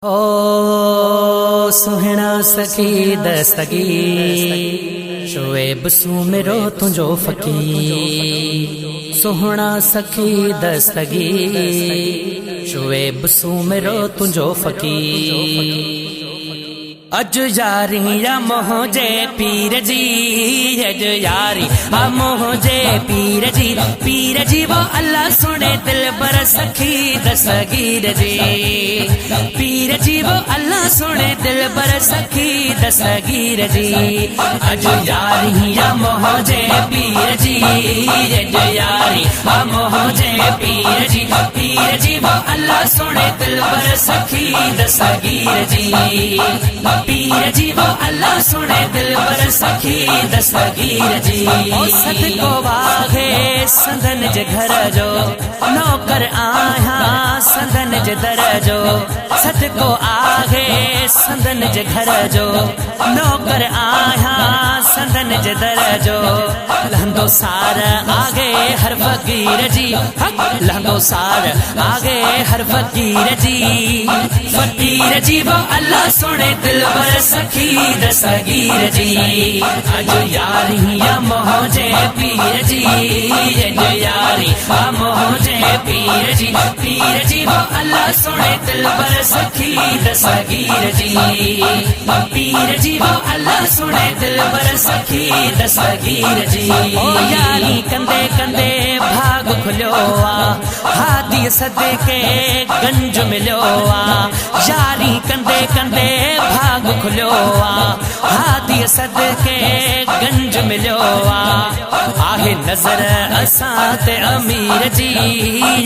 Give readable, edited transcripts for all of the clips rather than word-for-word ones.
ओ सुहिणा सखी दस्तगीर शोएब सू मेरो तुझो फकीर। सुहिणा सखी दस्तगीर शोएब सू मेरो तुझो फकीर। अज यारी या मोहजे पीर जी, अज यारी आ मोहजे पीर जी वो अल्लाह सुने दिल बर सखी दस्तगीर जी। पीर जी वो अल्लाह सुने दिल बर सखी दस्तगीर जी। अज यारी या मोहजे पीर जी, अज यारी आ मोहजे पीर जी वो अल्लाह सुने दिल बर सखी दस्तगीर जी। पीर जी वो अल्लाह सुने दिल बर सखी दस्तगीर जी। ओ सदको वाहे संदन जे घर जो नौकर आया संदन जे दर जो। सदको आहे संदन जे घर जो नौकर आया संदन जे दर जो। लहंदो सार आगे हर फकीर जी, लहंदो सार आगे हर फकीर जी। फकीर जी वो अल्लाह सुने दिल बर सखी दस्तगीर जी। अज यारी या मोहजे पीर जी, अज यारी आ मोहजे पीर जी वो अल्लाह सुने दिल बर सखी दस्तगीर जी। पीर जी वो अल्लाह सुने दिल बर सखी दस्तगीर जी। ओ यारी कंदे कंदे भाग खुलियो आ, हादी सदके गंज मिलियो आ। यारी कंदे कंदे भाग खुलियो आ, हादी सदके गंज मिलियो आ। आहे नजर असां ते अमीर जी,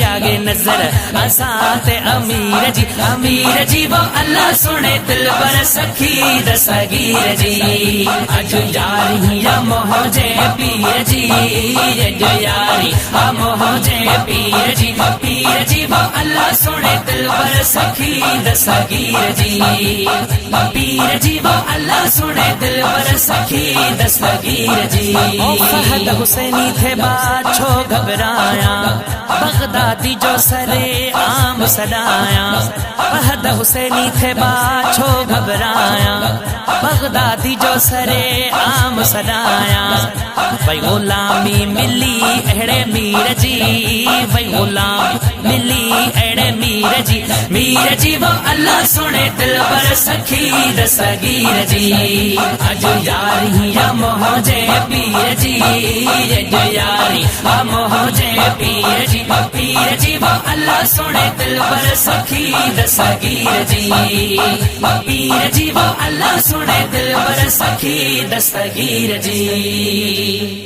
आगे नजर असां ते अमीर जी वो अल्लाह सुने दिल बर सखी दस्तगीर जी। अज यारी या मोहजे पीर जी, अज यारी आ मोहजे पीर जी वो अल्लाह सुने दिल बर सखी दस्तगीर जी। पीर जी वो अल्लाह सुने दिल बर सखी दस्तगीर जी। ओ फहद हुसैनी थे बाछो घबराया, बगदादी जो सरे आम सदाया। फहद हुसैनी थे बाछो घबराया, बगदादी जो सरे आम सदाया। भाई गुलामी मिली अहड़े मीर जी, भाई गुलाम मिली अहड़े मीर जी वो अल्लाह सुने दिल बर सखी दस्तगीर जी। अज यारी या मोहजे पीर जी, अज यारी आ मोहजे पीर जी वो अल्लाह सुने दिल बर सखी दस्तगीर जी। पीर जी वो अल्लाह सुने दिल बर सखी दस्तगीर जी।